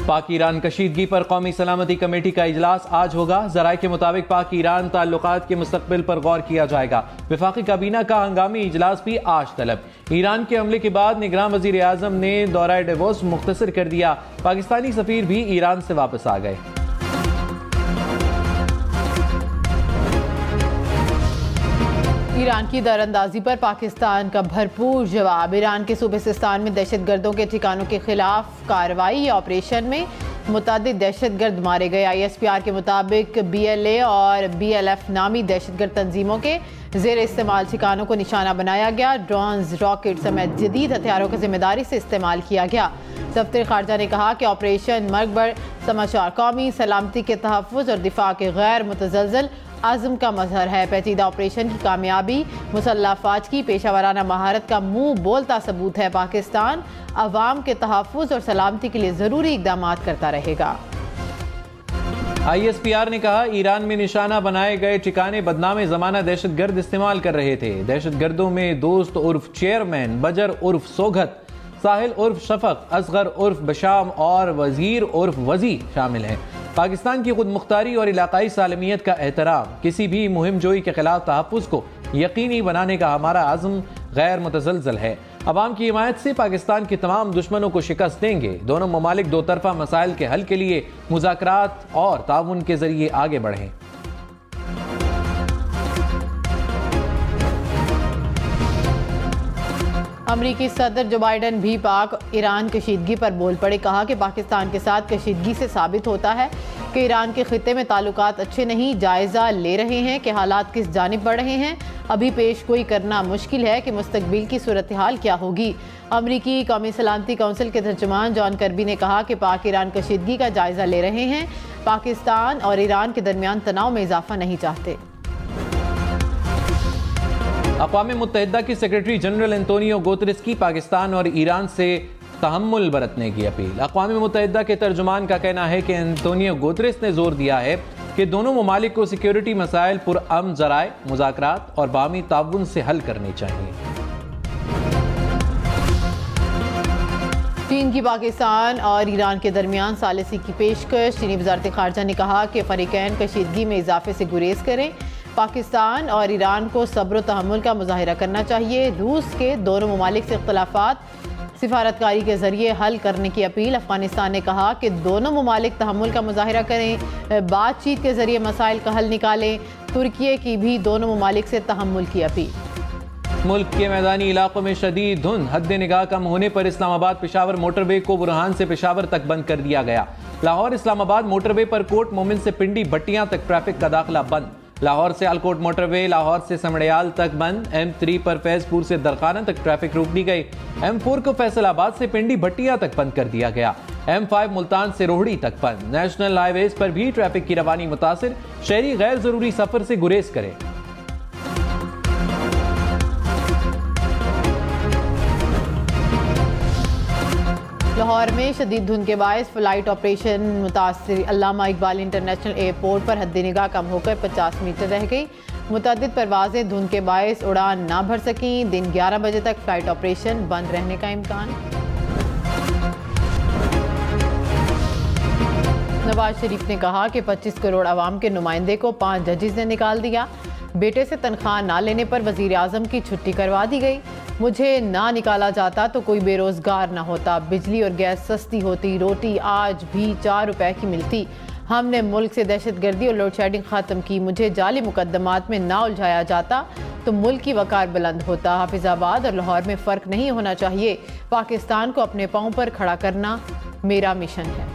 पाक ईरान कशीदगी पर कौमी सलामती कमेटी का इजलास आज होगा। ज़राए के मुताबिक पाक ईरान ताल्लुकात के मुस्तकबिल पर गौर किया जाएगा। वफाकी काबीना का हंगामी इजलास भी आज तलब। ईरान के हमले के बाद निगरान वज़ीर आज़म ने दौरा डेवोस मुख्तसर कर दिया। पाकिस्तानी सफीर भी ईरान से वापस आ गए। ईरान की दरअंदाजी पर पाकिस्तान का भरपूर जवाब। ईरान के सूबे सिस्तान में दहशतगर्दों के ठिकानों के खिलाफ कार्रवाई या ऑपरेशन में मुतअद्दिद दहशतगर्द मारे गए। ISPR के मुताबिक BLA और BLF नामी दहशतगर्द तंजीमों के जेर इस्तेमाल ठिकानों को निशाना बनाया गया। ड्रोन्स, रॉकेट समेत जदीद हथियारों का जिम्मेदारी से इस्तेमाल किया गया। दफ्तर खारजा ने कहा कि ऑपरेशन मरगबर समाचार कौमी सलामती के तहफ़्फ़ुज़ और दिफा के गैर मुतज़लज़ल आज़म का मजहर है। पेचीदा ऑपरेशन की कामयाबी मुसल्लह फ़ौज की पेशावराना महारत का मुंह बोलता सबूत है। पाकिस्तान अवाम के तहफ़्फ़ुज़ और सलामती के लिए ज़रूरी इक़दाम करता रहेगा। ISPR ने कहा ईरान में निशाना बनाए गए ठिकाने बदनामे ज़माना दहशतगर्द इस्तेमाल कर रहे थे। दहशतगर्दों में दोस्त उर्फ चेयरमैन, बजर उर्फ सोगत, साहिल उर्फ शफक, असगर उर्फ बशाम और वजीर उर्फ वजी शामिल हैं। पाकिस्तान की खुद मुख्तारी और इलाकाई सालमियत का एहतराम, किसी भी मुहिम जोई के खिलाफ तहफ़्फ़ुज़ को यकीनी बनाने का हमारा आज़म गैर मुतज़लज़ल है। अवाम की हिमायत से पाकिस्तान के तमाम दुश्मनों को शिकस्त देंगे। दोनों ममालिक दो तरफ़ा मसाइल के हल के लिए मुज़ाकरात और ताउन के जरिए आगे बढ़ें। अमरीकी सदर जो बाइडन भी पाक ईरान कशीदगी पर बोल पड़े। कहा कि पाकिस्तान के साथ कशीदगी से साबित होता है कि ईरान के खित्ते में ताल्लुकात अच्छे नहीं। जायज़ा ले रहे हैं कि हालात किस जानिब बढ़ रहे हैं। अभी पेश गोई करना मुश्किल है कि मुस्तकबिल की सूरत हाल क्या होगी। अमरीकी कौमी सलामती कौंसिल के तर्जुमान जॉन कर्बी ने कहा कि पाक ईरान कशीदगी का जायज़ा ले रहे हैं। पाकिस्तान और ईरान के दरमियान तनाव में इजाफा नहीं चाहते। अक़वाम मुत्तहिदा की सेक्रेटरी जनरल एंटोनियो गुतेरेस की पाकिस्तान और ईरान से तहम्मुल बरतने की अपील। अक़वाम मुत्तहिदा के तर्जुमान का कहना है कि एंटोनियो गुतेरेस ने जोर दिया है कि दोनों ममालिक को सिक्योरिटी मसाइल पुरअमन ज़राए, मुज़ाकरात और बामी ताउन से हल करने चाहिए। चीन की पाकिस्तान और ईरान के दरमियान सालिसी की पेशकश। चीनी वज़ारत ख़ारजा ने कहा कि फ़रीक़ैन कशीदगी में इजाफे से गुरेज करें। पाकिस्तान और ईरान को सब्र व तहम्मुल का मुज़ाहिरा करना चाहिए। रूस के दोनों ममालिक से इख्तलाफात सिफारतकारी के जरिए हल करने की अपील। अफगानिस्तान ने कहा कि दोनों ममालिक तहम्मुल का मुज़ाहिरा करें, बातचीत के जरिए मसाइल का हल निकालें। तुर्की की भी दोनों ममालिक से तहम्मुल की अपील। मुल्क के मैदानी इलाकों में शदीद धुंध, हद निगाह कम होने पर इस्लामाबाद पेशावर मोटरवे को बुरहान से पेशावर तक बंद कर दिया गया। लाहौर इस्लामाबाद मोटरवे पर कोट मोमिन से पिंडी भट्टियां तक ट्रैफिक का दाखिला बंद। लाहौर से अलकोट मोटरवे, लाहौर से समड़ियाल तक बंद। M3 पर फैजपुर से दरखाना तक ट्रैफिक रोक दी गई। M4 को फैसलाबाद से पिंडी भट्टियां तक बंद कर दिया गया। M5 मुल्तान से रोहड़ी तक बंद। नेशनल हाईवेज पर भी ट्रैफिक की रवानी मुतासिर। शहरी गैर जरूरी सफर से गुरेज करें। लाहौर में शदीद धुंध के बायस फ्लाइट ऑपरेशन मुतासिर। अल्लामा इकबाल इंटरनेशनल एयरपोर्ट पर हद निगाह कम होकर 50 मीटर रह गई। मुतअद्दिद परवाजें धुंध के बायस उड़ान ना भर सकीं। दिन 11 बजे तक फ्लाइट ऑपरेशन बंद रहने का इम्कान। नवाज शरीफ ने कहा कि 25 करोड़ आवाम के नुमाइंदे को 5 जजेस ने निकाल दिया। बेटे से तनख्वाह ना लेने पर वजीर आजम की छुट्टी करवा दी गई। मुझे ना निकाला जाता तो कोई बेरोजगार ना होता। बिजली और गैस सस्ती होती, रोटी आज भी 4 रुपए की मिलती। हमने मुल्क से दहशतगर्दी और लोड शेडिंग ख़त्म की। मुझे जाली मुकदमात में ना उलझाया जाता तो मुल्क की वकार बुलंद होता। हाफिजाबाद और लाहौर में फ़र्क नहीं होना चाहिए। पाकिस्तान को अपने पाँव पर खड़ा करना मेरा मिशन है।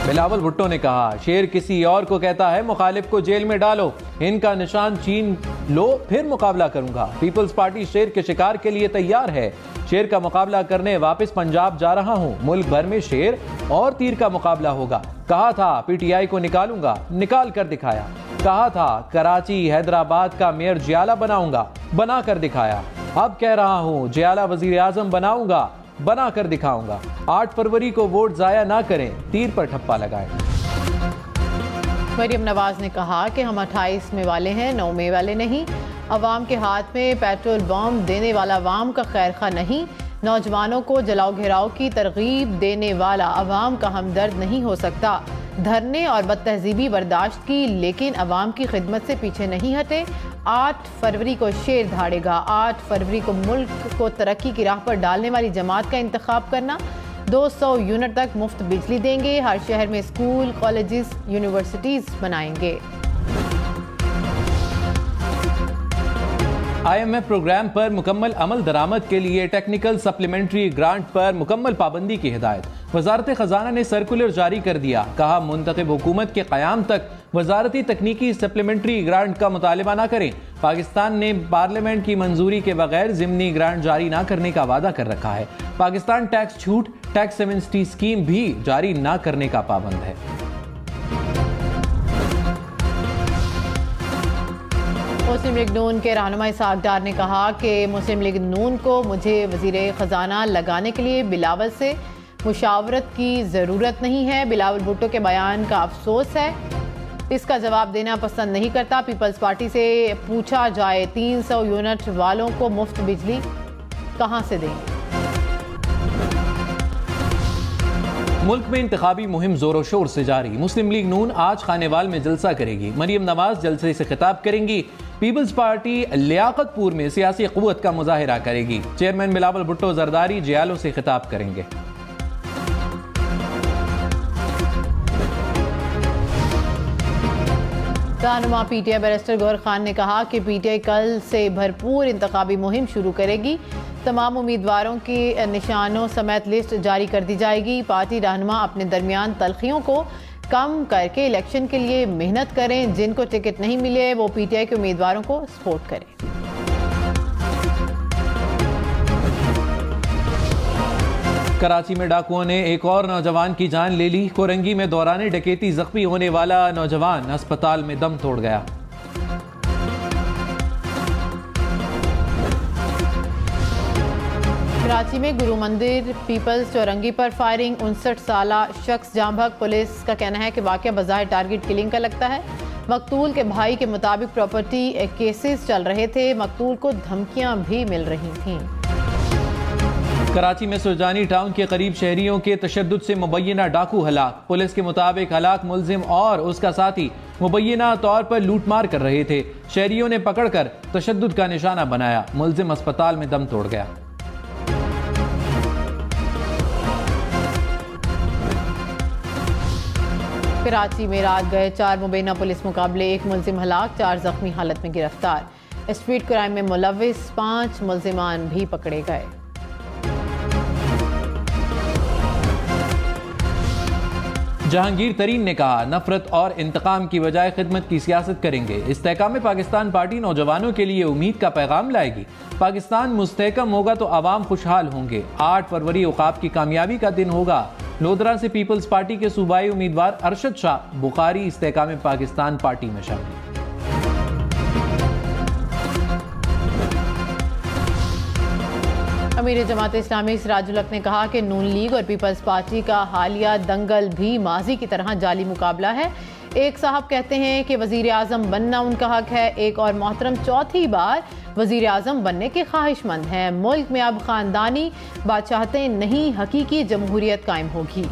बिलावल भुट्टो ने कहा शेर किसी और को कहता है मुखालिफ को जेल में डालो, इनका निशान छीन लो फिर मुकाबला करूंगा। पीपल्स पार्टी शेर के शिकार के लिए तैयार है। शेर का मुकाबला करने वापस पंजाब जा रहा हूं। मुल्क भर में शेर और तीर का मुकाबला होगा। कहा था PTI को निकालूंगा, निकाल कर दिखाया। कहा था कराची हैदराबाद का मेयर जियाला बनाऊंगा, बना कर दिखाया। अब कह रहा हूं जियाला वजीर आजम बनाऊंगा, बना कर दिखाऊंगा। 8 फरवरी को वोट जाया ना करें, तीर पर ठप्पा लगाएं। मरियम नवाज ने कहा कि हम 28 में वाले हैं, 9 में वाले नहीं। अवाम के हाथ में पेट्रोल बम देने वाला अवाम का खैर खा नहीं। नौजवानों को जलाओ घिराव की तरगीब देने वाला अवाम का हमदर्द नहीं हो सकता। धरने और बदतहजीबी बर्दाश्त की, लेकिन अवाम की खिदमत से पीछे नहीं हटे। 8 फरवरी को शेर धाड़ेगा। 8 फरवरी को मुल्क को तरक्की की राह पर डालने वाली जमात का इंतखाब करना। 200 यूनिट तक मुफ्त बिजली देंगे। हर शहर में स्कूल, कॉलेजेस, यूनिवर्सिटीज बनाएंगे। IMF प्रोग्राम पर मुकम्मल अमल दरामद के लिए टेक्निकल सप्लीमेंट्री ग्रांट पर मुकम्मल पाबंदी की हिदायत। वजारत खजाना ने सर्कुलर जारी कर दिया। कहा, मुंतखब हुकूमत के क़याम तक वजारती तकनीकी सप्लीमेंट्री ग्रांट का मुतालबा न करें। पाकिस्तान ने पार्लियामेंट की मंजूरी के बगैर ज़िमनी ग्रांट जारी न करने का वादा कर रखा है। पाकिस्तान टैक्स छूट, टैक्स एमनेस्टी स्कीम भी जारी न करने का पाबंद है। मुस्लिम लीग नून के रहनुमा इसहाक डार ने कहा कि मुस्लिम लीग नून को मुझे वजीर खजाना लगाने के लिए बिलावल से मुशावरत की ज़रूरत नहीं है। बिलावल भुट्टो के बयान का अफसोस है, इसका जवाब देना पसंद नहीं करता। पीपल्स पार्टी से पूछा जाए 300 यूनिट वालों को मुफ्त बिजली कहां से देंगे। मुल्क में इंतखाबी मुहिम जोरों शोर से जारी। मुस्लिम लीग नून आज खानेवाल में जलसा करेगी। मरियम नवाज जलसे से खिताब करेंगी। पीपल्स पार्टी लियाकतपुर में सियासी क़ुव्वत का मुजाहिरा करेगी। चेयरमैन बिलावल भुट्टो जरदारी जियालों से खिताब करेंगे। रहनुमा PTI बैरिस्टर गौहर खान ने कहा कि PTI कल से भरपूर इंतखाबी मुहिम शुरू करेगी। तमाम उम्मीदवारों के निशानों समेत लिस्ट जारी कर दी जाएगी। पार्टी रहनुमा अपने दरमियान तलखियों को कम करके इलेक्शन के लिए मेहनत करें। जिनको टिकट नहीं मिले वो PTI के उम्मीदवारों को सपोर्ट करें। कराची में डाकुओं ने एक और नौजवान की जान ले ली। कोरंगी में दौरान डकैती जख्मी होने वाला नौजवान अस्पताल में दम तोड़ गया। कराची में गुरु मंदिर पीपल्स चौरंगी पर फायरिंग। 59 साला शख्स जाम भाग। पुलिस का कहना है कि वाकया बज़ाहिर टारगेट किलिंग का लगता है। मकतूल के भाई के मुताबिक प्रॉपर्टी केसेस चल रहे थे। मकतूल को धमकियां भी मिल रही थीं। कराची में सुरजानी टाउन के करीब शहरियों के तशद्दुद से मुबैना डाकू हलाक। पुलिस के मुताबिक हलाक मुलजिम और उसका साथी मुबैना तौर पर लूटमार कर रहे थे। शहरियों ने पकड़कर तशद्दुद का निशाना बनाया। मुलजिम अस्पताल में दम तोड़ गया। कराची में रात गए 4 मुबैना पुलिस मुकाबले। 1 मुलजिम हलाक, 4 जख्मी हालत में गिरफ्तार। स्ट्रीट क्राइम में मुलविस 5 मुलजिमान भी पकड़े गए। जहांगीर तरीन ने कहा, नफरत और इंतकाम की बजाय खिदमत की सियासत करेंगे। इस्तेहकाम पाकिस्तान पार्टी नौजवानों के लिए उम्मीद का पैगाम लाएगी। पाकिस्तान मुस्तहकम होगा तो आवाम खुशहाल होंगे। 8 फरवरी औकाफ की कामयाबी का दिन होगा। लोधरा से पीपल्स पार्टी के सूबाई उम्मीदवार अरशद शाह बुखारी इस्तेहकाम पाकिस्तान पार्टी में शामिल। अमीर जमात इस्लामी सिराजुल हक ने कहा कि नून लीग और पीपल्स पार्टी का हालिया दंगल भी माजी की तरह जाली मुकाबला है। एक साहब कहते हैं कि वजीर आजम बनना उनका हक है। एक और मोहतरम चौथी बार वजीर आजम बनने के ख्वाहिशमंद हैं। मुल्क में अब खानदानी बादशाहतें नहीं, हकीकी जमहूरियत कायम होगी।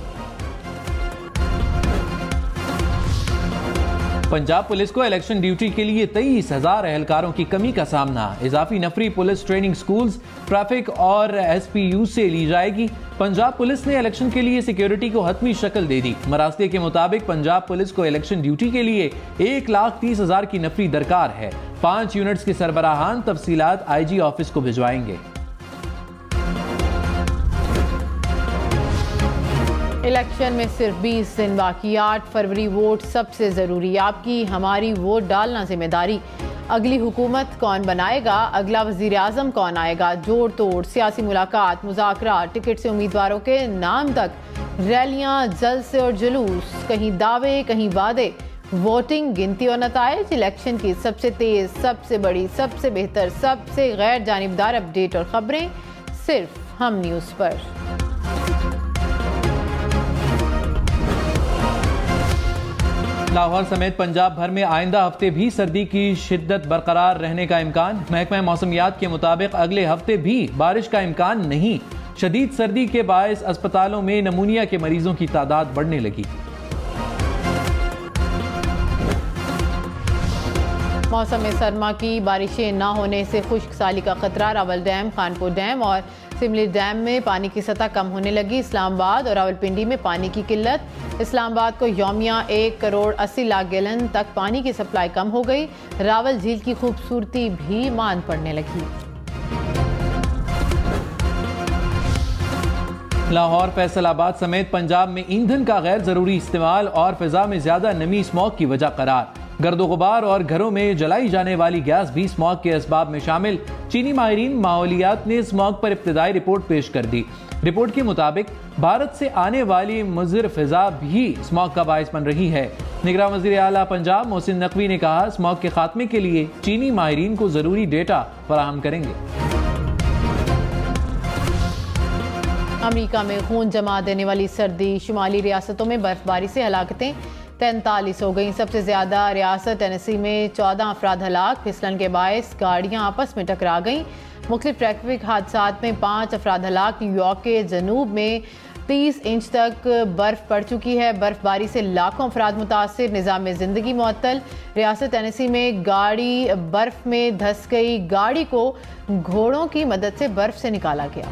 पंजाब पुलिस को इलेक्शन ड्यूटी के लिए 23,000 एहलकारों की कमी का सामना। इजाफी नफरी पुलिस ट्रेनिंग स्कूल्स, ट्रैफिक और SPU से ली जाएगी। पंजाब पुलिस ने इलेक्शन के लिए सिक्योरिटी को हतमी शक्ल दे दी। मरास्ते के मुताबिक पंजाब पुलिस को इलेक्शन ड्यूटी के लिए 1,30,000 की नफरी दरकार है। 5 यूनिट्स के सरबराहान तफसीलात IG ऑफिस को भिजवाएंगे। इलेक्शन में सिर्फ 20 दिन बाकी। 8 फरवरी वोट सबसे जरूरी। आपकी हमारी वोट डालना जिम्मेदारी। अगली हुकूमत कौन बनाएगा, अगला वजीर आजम कौन आएगा, जोड़ तोड़ सियासी मुलाकात, मुज़ाकरा, टिकट से उम्मीदवारों के नाम तक, रैलियां, जलसे और जुलूस, कहीं दावे कहीं वादे, वोटिंग, गिनती और नताइज। इलेक्शन की सबसे तेज, सबसे बड़ी, सबसे बेहतर, सबसे गैर जानिबदार अपडेट और खबरें सिर्फ हम न्यूज़ पर। लाहौर समेत पंजाब भर में आइंदा हफ्ते भी सर्दी की शिद्दत बरकरार रहने का इम्कान। महकमा मौसमियात के मुताबिक अगले हफ्ते भी बारिश का इम्कान नहीं। शदीद सर्दी के बायस अस्पतालों में नमूनिया के मरीजों की तादाद बढ़ने लगी। मौसम सरमा की बारिशें न होने से खुश्क साली का खतरा। रावल डैम, खानपुर डैम और सिमली डैम में पानी की सतह कम होने लगी। इस्लामाबाद और रावलपिंडी में पानी की किल्लत। इस्लामाबाद को यौमिया 1 करोड़ 80 लाख गैलन तक पानी की सप्लाई कम हो गई। रावल झील की खूबसूरती भी मांद पड़ने लगी। लाहौर, फैसलाबाद समेत पंजाब में ईंधन का गैर जरूरी इस्तेमाल और फिजा में ज्यादा नमी स्मॉग की वजह करार। गर्दो गुबार और घरों में जलाई जाने वाली गैस भी स्मॉग के असबाब में शामिल। चीनी माहिरीन माहौलियात ने स्मॉग पर इब्तिदाई रिपोर्ट पेश कर दी। रिपोर्ट के मुताबिक भारत से आने वाली मुज़िर फिजा भी स्मॉग का बायस बन रही है। निगरान वज़ीर आला पंजाब मोहसिन नकवी ने कहा, स्मॉग के खात्मे के लिए चीनी माहिरीन को जरूरी डेटा फराहम करेंगे। अमेरिका में खून जमा देने वाली सर्दी। शुमाली रियासतों में बर्फबारी से हलाकतें 43 हो गई। सबसे ज्यादा रियासत टेनेसी में 14 अफराद हलाक। फिसलन के बायस गाड़ियां आपस में टकरा गईं। मुख्तलिफ ट्रैफिक हादसात में 5 अफराद हलाक। न्यूयॉर्क के जनूब में 30 इंच तक बर्फ पड़ चुकी है। बर्फबारी से लाखों अफराद मुतासिर। निज़ाम जिंदगी मुअत्तल। रियासत टेनेसी में गाड़ी बर्फ में धंस गई। गाड़ी को घोड़ों की मदद से बर्फ से निकाला गया।